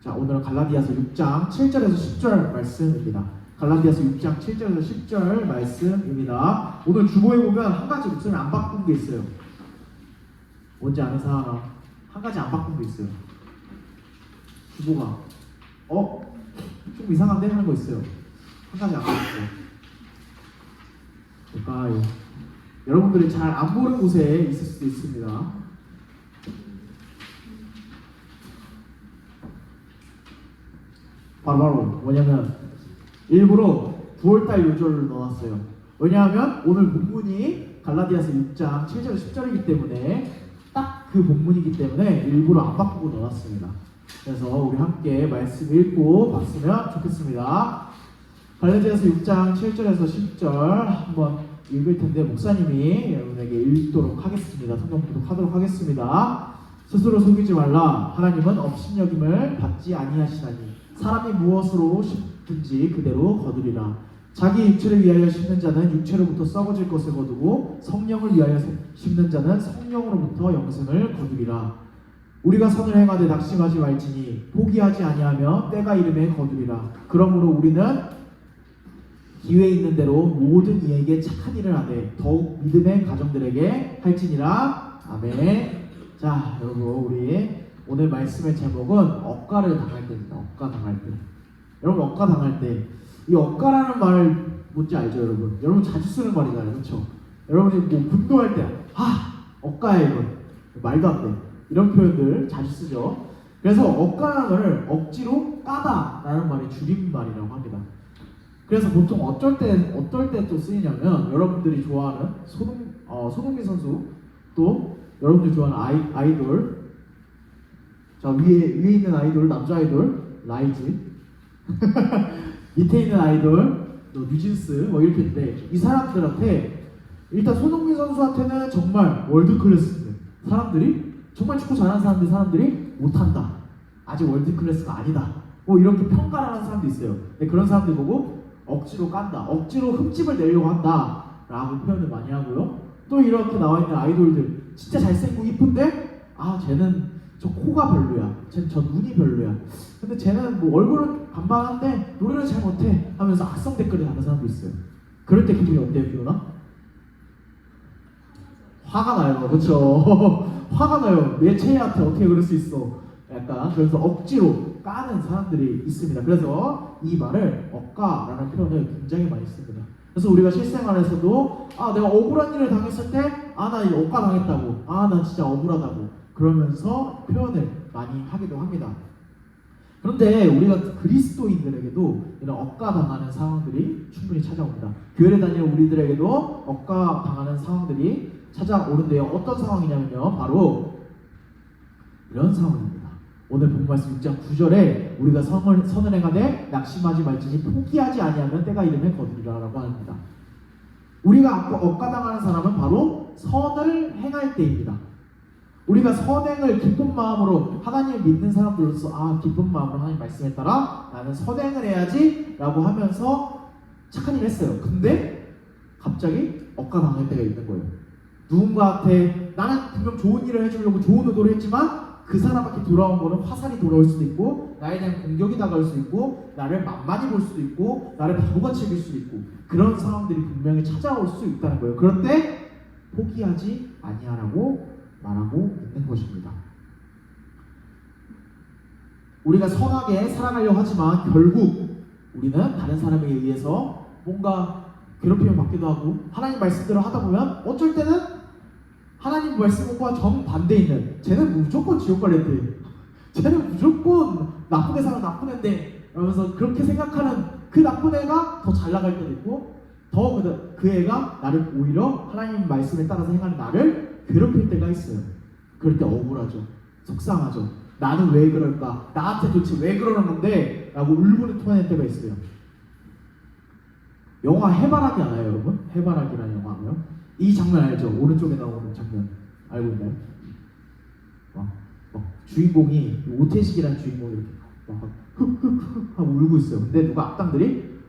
자, 오늘은 갈라디아서 6장 7절에서 10절 말씀입니다. 갈라디아서 6장 7절에서 10절 말씀입니다. 오늘 주보에 보면 한 가지 목소리 안 바꾼 게 있어요. 뭔지 아는 사람? 한 가지 안 바꾼 게 있어요. 주보가 좀 이상한데? 하는 거 있어요. 한 가지 안 바꿨어요. 뭘까요? 여러분들이 잘 안 보는 곳에 있을 수도 있습니다. 바로 뭐냐면 일부러 9월달 요절을 넣어놨어요. 왜냐하면 오늘 본문이 갈라디아서 6장 7절 10절이기 때문에 딱 그 본문이기 때문에 일부러 안 바꾸고 넣어놨습니다. 그래서 우리 함께 말씀 읽고 봤으면 좋겠습니다. 갈라디아서 6장 7절에서 10절 한번 읽을 텐데 목사님이 여러분에게 읽도록 하겠습니다. 성경 교독하도록 하겠습니다. 스스로 속이지 말라. 하나님은 업신여김을 받지 아니하시나니 사람이 무엇으로 심든지 그대로 거두리라. 자기 육체를 위하여 심는 자는 육체로부터 썩어질 것을 거두고 성령을 위하여 심는 자는 성령으로부터 영생을 거두리라. 우리가 선을 행하되 낙심하지 말지니 포기하지 아니하며 때가 이름에 거두리라. 그러므로 우리는 기회 있는 대로 모든 이에게 착한 일을 하되 더욱 믿음의 가정들에게 할지니라. 아멘. 자, 여러분, 우리 오늘 말씀의 제목은 억가를 당할 때입니다. 억가 당할 때. 여러분, 억가 당할 때, 이 억가라는 말 뭔지 알죠, 여러분? 여러분 자주 쓰는 말이잖아요, 그렇죠? 여러분이 뭐 분노할 때, 억가야 이건 말도 안 돼. 이런 표현들 자주 쓰죠. 그래서 억가라는 말을 억지로 까다라는 말이 줄임말이라고 합니다. 그래서 보통 어떨 때 또 쓰이냐면 여러분들이 좋아하는 손흥민 선수, 또 여러분들이 좋아하는 아이돌, 자, 위에 있는 아이돌, 남자 아이돌 라이즈 밑에 있는 아이돌 또 뉴진스 뭐 이렇게 있는데, 이 사람들한테 일단 손흥민 선수한테는 정말 월드 클래스인데 사람들이 정말 축구 잘하는 사람들이 못한다, 아직 월드 클래스가 아니다, 뭐 이렇게 평가를 하는 사람도 있어요. 근데 그런 사람들 보고 억지로 깐다, 억지로 흠집을 내려고 한다 라고 표현을 많이 하고요. 또 이렇게 나와 있는 아이돌들 진짜 잘생기고 이쁜데 쟤는 저 코가 별로야, 쟤는 저 눈이 별로야, 근데 쟤는 뭐 얼굴은 반반한데 노래를 잘 못해 하면서 악성 댓글을 다는 사람도 있어요. 그럴 때 기분이 어때요, 기훈아? 화가 나요, 그렇죠? 화가 나요. 내 체이한테 어떻게 그럴 수 있어, 약간. 그래서 억지로 까는 사람들이 있습니다. 그래서 이 말을 억가라는 표현을 굉장히 많이 씁니다. 그래서 우리가 실생활에서도 내가 억울한 일을 당했을 때 나 이거 억가 당했다고, 나 진짜 억울하다고 그러면서 표현을 많이 하기도 합니다. 그런데 우리가 그리스도인들에게도 이런 억가 당하는 상황들이 충분히 찾아옵니다. 교회를 다니는 우리들에게도 억가 당하는 상황들이 찾아오는데요. 어떤 상황이냐면요, 바로 이런 상황입니다. 오늘 본 말씀 6장 9절에 우리가 선을 행하되 낙심하지 말지니 포기하지 아니하면 때가 이름에 거두리라 라고 합니다. 우리가 억가당하는 사람은 바로 선을 행할 때입니다. 우리가 선행을 기쁜 마음으로, 하나님을 믿는 사람들로서 기쁜 마음으로 하나님 말씀에 따라 나는 선행을 해야지 라고 하면서 착한 일을 했어요. 근데 갑자기 억가당할 때가 있는 거예요. 누군가한테 나는 분명 좋은 일을 해주려고 좋은 의도를 했지만 그 사람한테 돌아온 거는 화살이 돌아올 수도 있고, 나에 대한 공격이 다가올 수도 있고, 나를 만만히 볼 수도 있고, 나를 바보같이 여길 수도 있고, 그런 상황들이 분명히 찾아올 수 있다는 거예요. 그런데 포기하지 아니하라고 말하고 있는 것입니다. 우리가 선하게 살아가려고 하지만 결국 우리는 다른 사람에 의해서 뭔가 괴롭힘을 받기도 하고, 하나님 말씀대로 하다 보면 어쩔 때는 하나님 말씀과 정반대 있는, 쟤는 무조건 지옥 갈랜데, 쟤는 무조건 나쁘게 살아 나쁜 애인데 이러면서 그렇게 생각하는 그 나쁜 애가 더 잘 나갈 때도 있고, 더 그 애가 나를 오히려 하나님 말씀에 따라서 행하는 나를 괴롭힐 때가 있어요. 그럴 때 억울하죠, 속상하죠. 나는 왜 그럴까, 나한테 도대체 왜 그러는 건데 라고 울분을 토해낼 때가 있어요. 영화 해바라기 아나요, 여러분? 해바라기라는 영화고요. 이 장면 알죠? 오른쪽에 나오는 장면 알고 있나요? 주인공이, 오태식이라는 주인공이 이렇게 막 흑흑흑 하고 울고 있어요. 근데 누가 악당들이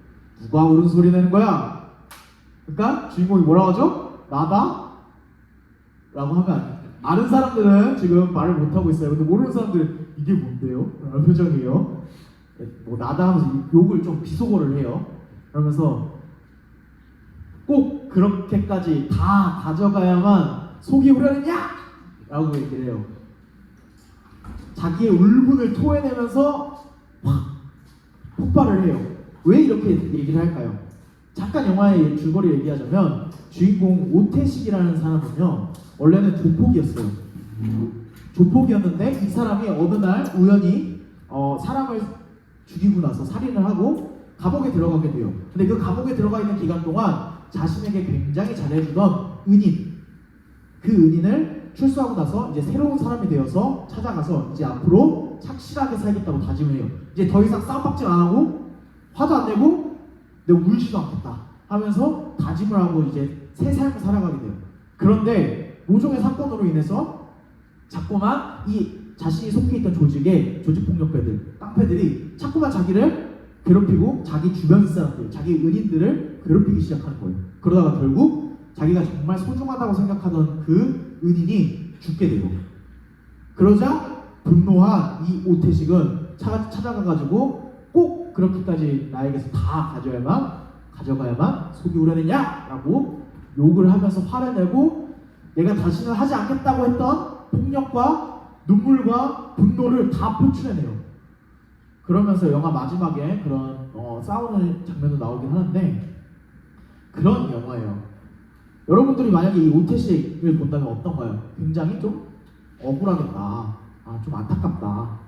누가 울은 소리 내는 거야? 그러니까 주인공이 뭐라고 하죠? 나다? 라고 하면 아는 사람들은 지금 말을 못하고 있어요. 근데 모르는 사람들은 이게 뭔데요? 라는 표정이에요. 뭐 나다 하면서 욕을 좀 비속어를 해요. 그러면서 꼭 그렇게까지 다 가져가야만 속이 후련했냐? 라고 얘기를 해요. 자기의 울분을 토해내면서 확 폭발을 해요. 왜 이렇게 얘기를 할까요? 잠깐 영화의 줄거리 얘기하자면 주인공 오태식이라는 사람은요 원래는 조폭이었어요. 조폭이었는데 이 사람이 어느 날 우연히 사람을 죽이고 나서 살인을 하고 감옥에 들어가게 돼요. 근데 그 감옥에 들어가 있는 기간 동안 자신에게 굉장히 잘해주던 은인, 그 은인을 출소하고 나서 이제 새로운 사람이 되어서 찾아가서 이제 앞으로 착실하게 살겠다고 다짐을 해요. 이제 더 이상 싸움박질 안 하고 화도 안 내고 내가 울지도 않겠다 하면서 다짐을 하고 이제 새 삶을 살아가게 돼요. 그런데 모종의 사건으로 인해서 자꾸만 이 자신이 속해 있던 조직의 조직폭력배들, 깡패들이 자꾸만 자기를 괴롭히고 자기 주변 사람들, 자기 은인들을 괴롭히기 시작하는 거예요. 그러다가 결국 자기가 정말 소중하다고 생각하던 그 은인이 죽게 돼요. 그러자 분노한 이 오태식은 찾아가가지고 꼭 그렇게까지 나에게서 다 가져가야만 속이 우려내냐라고 욕을 하면서 화를 내고 내가 다시는 하지 않겠다고 했던 폭력과 눈물과 분노를 다 표출해내요. 그러면서 영화 마지막에 그런 싸우는 장면도 나오긴 하는데 그런 영화예요. 여러분들이 만약에 이 오태식을 본다면 어떤가요? 굉장히 좀 억울하겠다. 좀 안타깝다.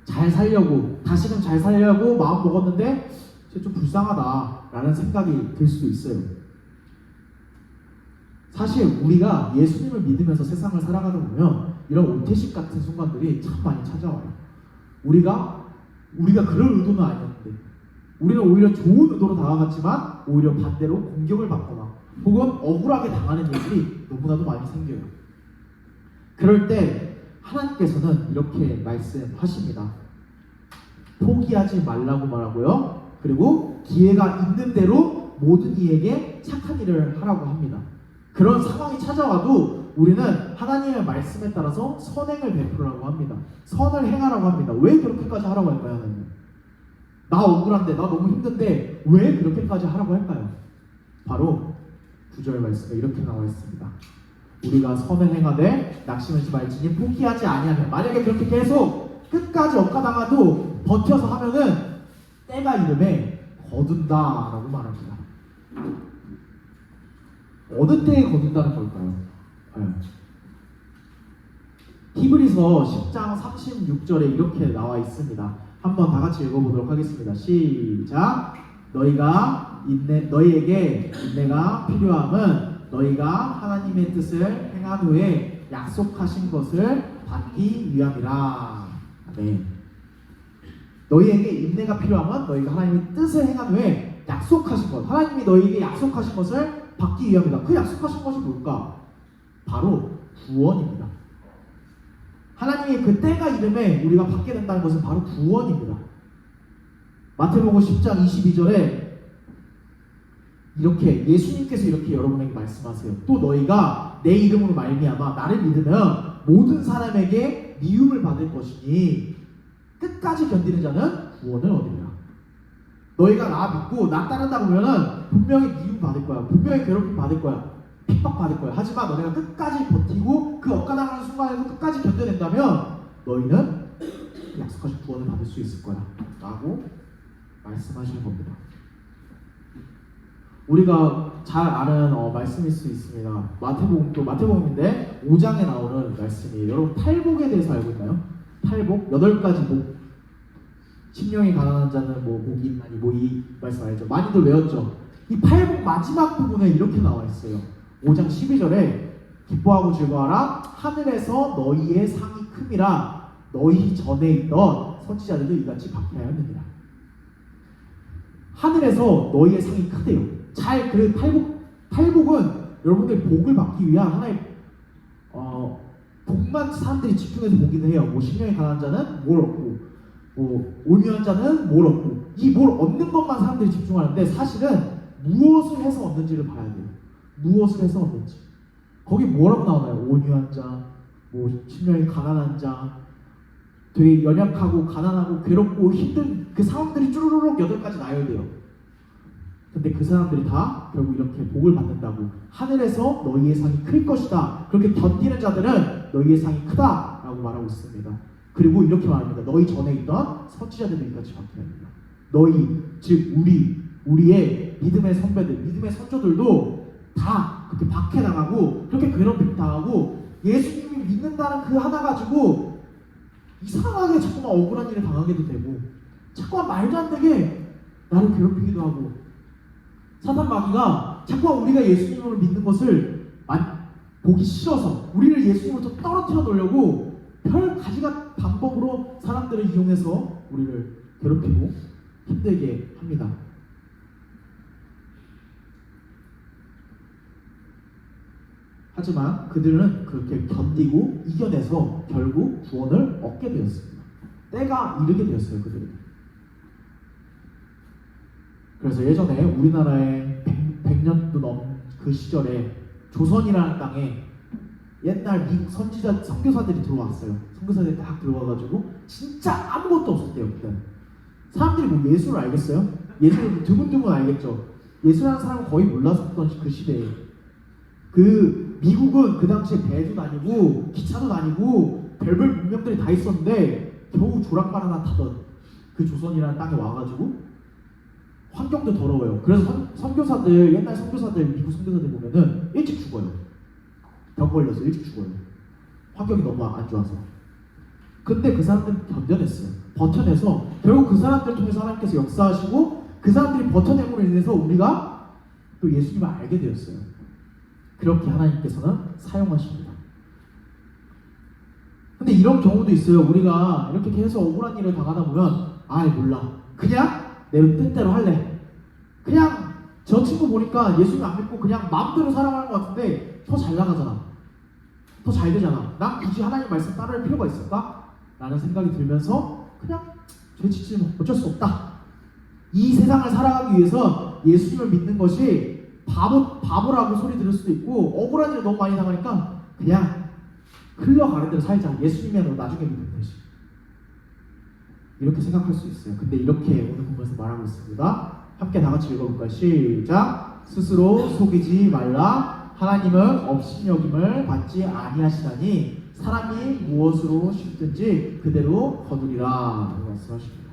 잘 살려고, 다시금 잘 살려고 마음 먹었는데 좀 불쌍하다 라는 생각이 들 수도 있어요. 사실 우리가 예수님을 믿으면서 세상을 살아가다 보면 이런 오태식 같은 순간들이 참 많이 찾아와요. 우리가 그럴 의도는 아니었는데 우리는 오히려 좋은 의도로 다가갔지만 오히려 반대로 공격을 받거나 혹은 억울하게 당하는 일들이 너무나도 많이 생겨요. 그럴 때 하나님께서는 이렇게 말씀하십니다. 포기하지 말라고 말하고요. 그리고 기회가 있는 대로 모든 이에게 착한 일을 하라고 합니다. 그런 상황이 찾아와도 우리는 하나님의 말씀에 따라서 선행을 베풀으라고 합니다. 선을 행하라고 합니다. 왜 그렇게까지 하라고 할까요? 하나님? 나 억울한데, 나 너무 힘든데 왜 그렇게까지 하라고 할까요? 바로 9절 말씀에 이렇게 나와 있습니다. 우리가 선을 행하되 낙심하지 말지니 포기하지 아니하면, 만약에 그렇게 계속 끝까지 억가당하도 버텨서 하면은 때가 이름에 거둔다라고 말합니다. 어느 때에 거둔다는 걸까요? 히브리서 10장 36절에 이렇게 나와 있습니다. 한번 다 같이 읽어보도록 하겠습니다. 시작. 너희에게 인내가 필요함은 너희가 하나님의 뜻을 행한 후에 약속하신 것을 받기 위함이라. 아멘. 너희에게 인내가 필요함은 너희가 하나님의 뜻을 행한 후에 약속하신 것, 하나님이 너희에게 약속하신 것을 받기 위함이다. 그 약속하신 것이 뭘까? 바로 구원입니다. 하나님의 그 때가 이름에 우리가 받게 된다는 것은 바로 구원입니다. 마태복음 10장 22절에 이렇게 예수님께서 이렇게 여러분에게 말씀하세요. 또 너희가 내 이름으로 말미암아 나를 믿으면 모든 사람에게 미움을 받을 것이니 끝까지 견디는 자는 구원을 얻으리라. 너희가 나 믿고 나 따른다고 하면은 분명히 미움 받을 거야. 분명히 괴롭힘 받을 거야. 핍박 받을 거야. 하지만 너네가 끝까지 버티고 그 억가당하는 순간에도 끝까지 견뎌낸다면 너희는 약속하신 구원을 받을 수 있을 거야 라고 말씀하시는 겁니다. 우리가 잘 아는 말씀일 수 있습니다. 마태복음인데 5장에 나오는 말씀이에요. 여러분 탈복에 대해서 알고 있나요? 탈복? 8가지 복. 심령이 가난한 자는 복이 있나니 이 말씀 알죠? 많이들 외웠죠? 이 팔복 마지막 부분에 이렇게 나와 있어요. 5장 12절에 기뻐하고 즐거워하라. 하늘에서 너희의 상이 큼이라. 너희 전에 있던 선지자들도 이같이 박해하였느니라. 하늘에서 너희의 상이 크대요. 그 팔복은 여러분들 복을 받기 위한 하나의 복만 사람들이 집중해서 보기는 해요. 심령이 가난한 자는 뭘 얻고 온유한 자는 뭘 얻고, 이 뭘 얻는 것만 사람들이 집중하는데 사실은 무엇을 해서 얻는지를 봐야 돼요. 무엇을 해서 얻는지. 거기 뭐라고 나오나요? 온유한 자, 뭐 심령이 가난한 자, 되게 연약하고 가난하고 괴롭고 힘든 그 상황들이 쭈루루룩 8가지 나열돼요. 근데 그 사람들이 다 결국 이렇게 복을 받는다고. 하늘에서 너희의 상이 클 것이다. 그렇게 견디는 자들은 너희의 상이 크다 라고 말하고 있습니다. 그리고 이렇게 말합니다. 너희 전에 있던 선지자들도 이같이 박해합니다. 너희, 즉 우리의 믿음의 선배들, 믿음의 선조들도 다 그렇게 박해당하고 그렇게 괴롭힘 당하고 예수님이 믿는다는 그 하나 가지고 이상하게 자꾸만 억울한 일을 당하게도 되고 자꾸만 말도 안 되게 나를 괴롭히기도 하고 사탄 마귀가 자꾸만 우리가 예수님을 믿는 것을 보기 싫어서 우리를 예수님으로부터 떨어뜨려 놓으려고 별 가지가 방법으로 사람들을 이용해서 우리를 괴롭히고 힘들게 합니다. 하지만 그들은 그렇게 견디고 이겨내서 결국 구원을 얻게 되었습니다. 때가 이르게 되었어요, 그들은. 그래서 예전에 우리나라에 100년도 넘은 그 시절에 조선이라는 땅에 옛날 미국 선지자 선교사들이 들어왔어요. 선교사들이 딱 들어와가지고 진짜 아무것도 없었대요. 그때 사람들이 뭐 예수를 알겠어요? 예수를 드문드문 알겠죠. 예수라는 사람은 거의 몰랐었던 그 시대에 그 미국은 그 당시에 배도 다니고 기차도 다니고 별별 문명들이 다 있었는데 겨우 조랑말 하나 타던 그 조선이라는 땅에 와가지고 환경도 더러워요. 그래서 선교사들, 옛날 선교사들, 미국 선교사들 보면은 일찍 죽어요. 병 걸려서 일찍 죽어요. 환경이 너무 안 좋아서. 근데 그 사람들은 견뎌냈어요. 버텨내서 결국 그 사람들을 통해서 하나님께서 역사하시고 그 사람들이 버텨냄으로 인해서 우리가 또 예수님을 알게 되었어요. 그렇게 하나님께서는 사용하십니다. 근데 이런 경우도 있어요. 우리가 이렇게 계속 억울한 일을 당하다 보면 몰라. 그냥 내 뜻대로 할래. 그냥 저 친구 보니까 예수님 안 믿고 그냥 마음대로 살아가는 것 같은데 더 잘 나가잖아. 더 잘 되잖아. 난 굳이 하나님 말씀 따를 필요가 있을까? 라는 생각이 들면서 그냥 죄 짓지 어쩔 수 없다. 이 세상을 살아가기 위해서 예수님을 믿는 것이 바보라고 소리 들을 수도 있고 억울한 일을 너무 많이 당하니까 그냥 흘러가는 대로 살자. 예수님이면 나중에 믿으면 되지. 이렇게 생각할 수 있어요. 근데 이렇게 오늘 본문에서 말하고 있습니다. 함께 다 같이 읽어볼까요? 시작. 스스로 속이지 말라. 하나님은 업신여김을 받지 아니하시다니 사람이 무엇으로 심든지 그대로 거두리라 라고 말씀하십니다.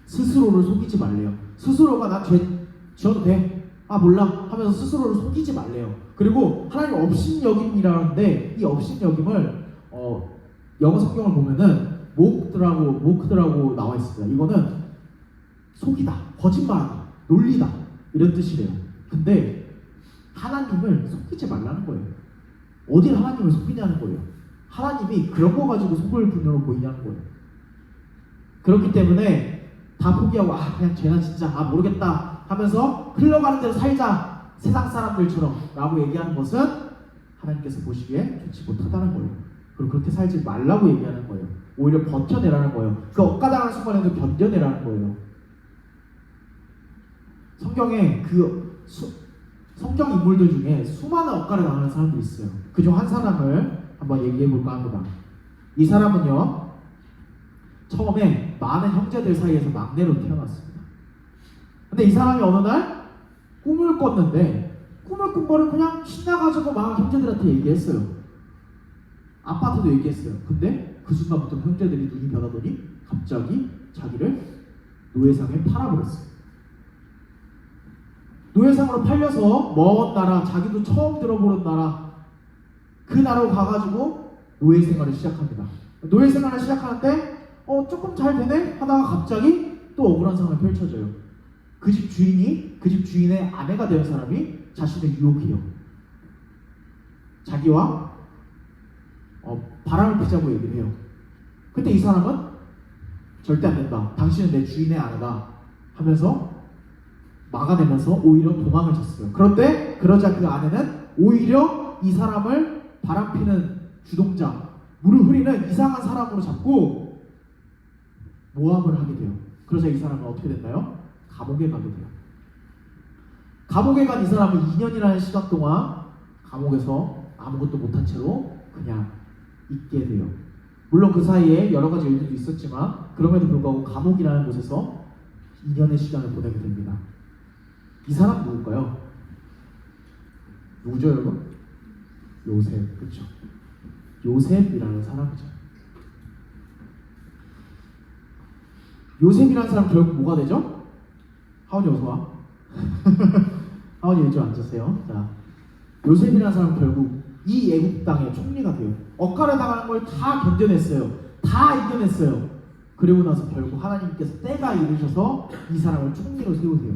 스스로를 속이지 말래요. 스스로가 나 죄 지어도 돼. 몰라 하면서 스스로를 속이지 말래요. 그리고 하나님 업신여김이라는데 이 업신여김을 영어 성경을 보면은 모크드라고 나와 있습니다. 이거는 속이다, 거짓말하다, 놀리다 이런 뜻이래요. 근데 하나님을 속이지 말라는 거예요. 어딜 하나님을 속이냐는 거예요. 하나님이 그런 거 가지고 속을 분으로 보이냐는 거예요. 그렇기 때문에 다 포기하고 그냥 쟤는 진짜 모르겠다 하면서 흘러가는 대로 살자 세상 사람들처럼 라고 얘기하는 것은 하나님께서 보시기에 좋지 못하다는 거예요. 그리고 그렇게 살지 말라고 얘기하는 거예요. 오히려 버텨내라는 거예요. 그 억가당하는 순간에도 견뎌내라는 거예요. 성경에 성경 인물들 중에 수많은 억가를 당하는 사람도 있어요. 그중 한 사람을 한번 얘기해 볼까 합니다. 이 사람은요, 처음에 많은 형제들 사이에서 막내로 태어났습니다. 근데 이 사람이 어느 날 꿈을 꿨는데 꿈을 꾼 거를 그냥 신나가지고 막 형제들한테 얘기했어요. 아빠한테도 얘기했어요. 근데 그 순간부터 형제들이 눈이 변하더니 갑자기 자기를 노예상에 팔아버렸어요. 노예상으로 팔려서 먼 나라, 자기도 처음 들어보는 나라, 그 나라로 가가지고 노예 생활을 시작합니다. 노예 생활을 시작하는데 조금 잘 되네 하다가 갑자기 또 억울한 상황이 펼쳐져요. 그 집 주인의 아내가 된 사람이 자신을 유혹해요. 자기와 바람을 피자고 얘기를 해요. 근데 이 사람은 절대 안 된다. 당신은 내 주인의 아내다 하면서 막아내면서 오히려 도망을 쳤어요. 그런데 그러자 그 아내는 오히려 이 사람을 바람피는 주동자, 물을 흐리는 이상한 사람으로 잡고 모함을 하게 돼요. 그러자 이 사람은 어떻게 됐나요? 감옥에 가게 돼요. 감옥에 간 이 사람은 2년이라는 시간 동안 감옥에서 아무것도 못한 채로 그냥 있게 돼요. 물론 그 사이에 여러 가지 일들도 있었지만 그럼에도 불구하고 감옥이라는 곳에서 2년의 시간을 보내게 됩니다. 이 사람 누굴까요? 누구죠, 여러분? 요셉, 그렇죠? 요셉이라는 사람이죠. 요셉이라는 사람 결국 뭐가 되죠? 하원이 어서 와. 하원이 이쪽 앉으세요. 자, 요셉이라는 사람 결국 이 애국 땅의 총리가 돼요. 억가를 당하는 걸 다 견뎌냈어요. 다 이겨냈어요. 그리고 나서 결국 하나님께서 때가 이르셔서 이 사람을 총리로 세우세요.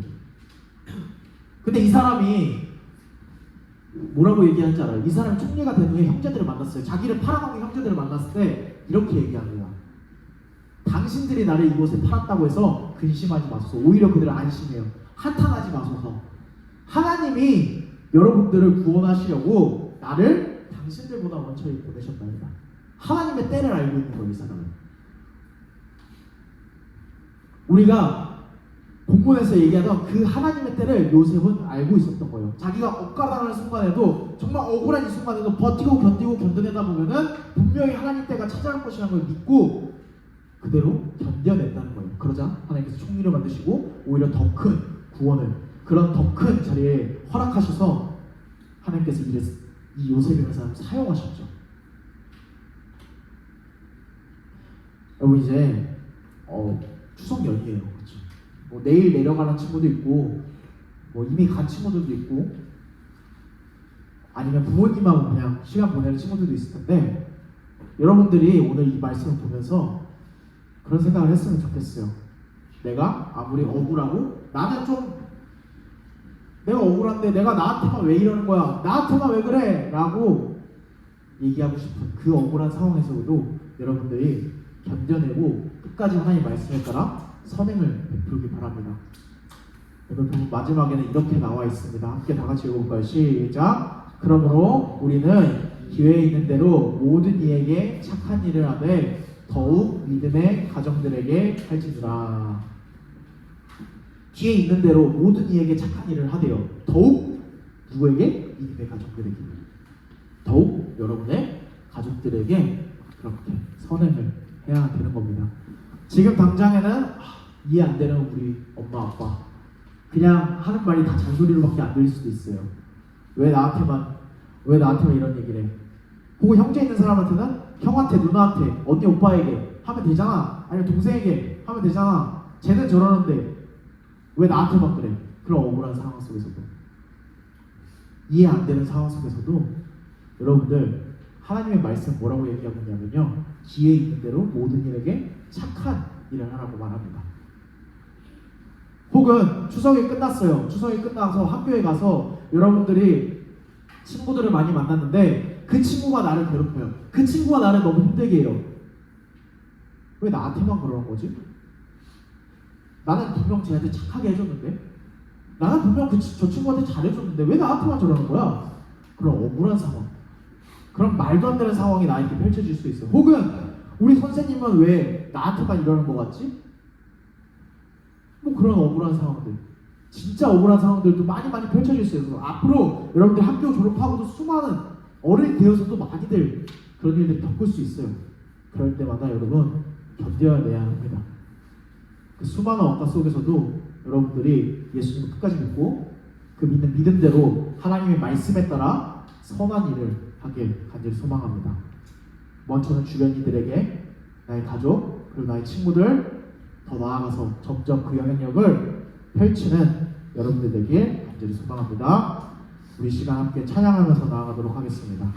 근데 이 사람이 뭐라고 얘기하는지 알아요? 이 사람이 총리가 된 후에 형제들을 만났어요. 자기를 팔아먹은 형제들을 만났을 때 이렇게 얘기합니다. 당신들이 나를 이곳에 팔았다고 해서 근심하지 마소서. 오히려 그들을 안심해요. 한탄하지 마소서. 하나님이 여러분들을 구원하시려고 나를 당신들보다 먼저 보내셨답니다. 하나님의 때를 알고 있는 거예요, 이 사람은. 우리가 본문에서 얘기하던 그 하나님의 때를 요셉은 알고 있었던 거예요. 자기가 억울하다는 순간에도, 정말 억울한 이 순간에도 버티고 견디고 견뎌내다 보면은 분명히 하나님 때가 찾아올 것이라는 걸 믿고 그대로 견뎌냈다는 거예요. 그러자 하나님께서 총리를 만드시고 오히려 더 큰 구원을, 그런 더 큰 자리에 허락하셔서 하나님께서 이 요셉이라는 사람을 사용하셨죠. 여러분 이제 추석 연휴예요. 그렇죠? 뭐 내일 내려가는 친구도 있고, 뭐 이미 간 친구들도 있고, 아니면 부모님하고 그냥 시간 보내는 친구들도 있을 텐데, 여러분들이 오늘 이 말씀을 보면서 그런 생각을 했으면 좋겠어요. 내가 아무리 억울하고, 나는 좀 내가 억울한데 내가 나한테만 왜 이러는 거야, 나한테만 왜 그래 라고 얘기하고 싶은 그 억울한 상황에서도 여러분들이 견뎌내고 끝까지 하나님 말씀에 따라 선행을 베풀기 바랍니다. 오늘 부분 마지막에는 이렇게 나와 있습니다. 함께 다 같이 읽어볼까요? 시작! 그러므로 우리는 기회에 있는 대로 모든 이에게 착한 일을 하되 더욱 믿음의 가정들에게 할지니라. 기회 있는 대로 모든 이에게 착한 일을 하되요. 더욱 누구에게? 믿음의 가정들에게. 더욱 여러분의 가족들에게 그렇게 선행을 해야 되는 겁니다. 지금 당장에는 이해 안 되는 우리 엄마 아빠, 그냥 하는 말이 다 잔소리로밖에 안 들릴 수도 있어요. 왜 나한테만 이런 얘기를 해? 혹은 형제 있는 사람한테는 형한테, 누나한테, 언니 오빠에게 하면 되잖아, 아니면 동생에게 하면 되잖아, 쟤는 저러는데 왜 나한테만 그래? 그런 억울한 상황 속에서도, 이해 안 되는 상황 속에서도 여러분들 하나님의 말씀 뭐라고 얘기하고 있냐면요, 기회 있는 대로 모든 일에게 착한 일을 하라고 말합니다. 혹은 추석이 끝났어요. 추석이 끝나서 학교에 가서 여러분들이 친구들을 많이 만났는데 그 친구가 나를 괴롭혀요. 그 친구가 나를 너무 힘들게 해요. 왜 나한테만 그러는 거지? 나는 분명 쟤한테 착하게 해줬는데, 나는 분명 저 친구한테 잘해줬는데 왜 나한테만 저러는 거야? 그런 억울한 상황, 그런 말도 안 되는 상황이 나에게 펼쳐질 수 있어요. 혹은 우리 선생님은 왜 나한테만 이러는 거 같지? 뭐 그런 억울한 상황들, 진짜 억울한 상황들도 많이 펼쳐질 수 있어요. 앞으로 여러분들 학교 졸업하고도 수많은 어른이 되어서도 많이들 그런 일들을 겪을 수 있어요. 그럴 때마다 여러분 견뎌내야 합니다. 그 수많은 억가 속에서도 여러분들이 예수님을 끝까지 믿고 그 믿는 믿음대로 하나님의 말씀에 따라 선한 일을 하길 간절히 소망합니다. 먼저는 주변 이들에게, 나의 가족, 그리고 나의 친구들, 더 나아가서 점점 그 영향력을 펼치는 여러분들 되길 간절히 소망합니다. 우리 시간 함께 찬양하면서 나아가도록 하겠습니다.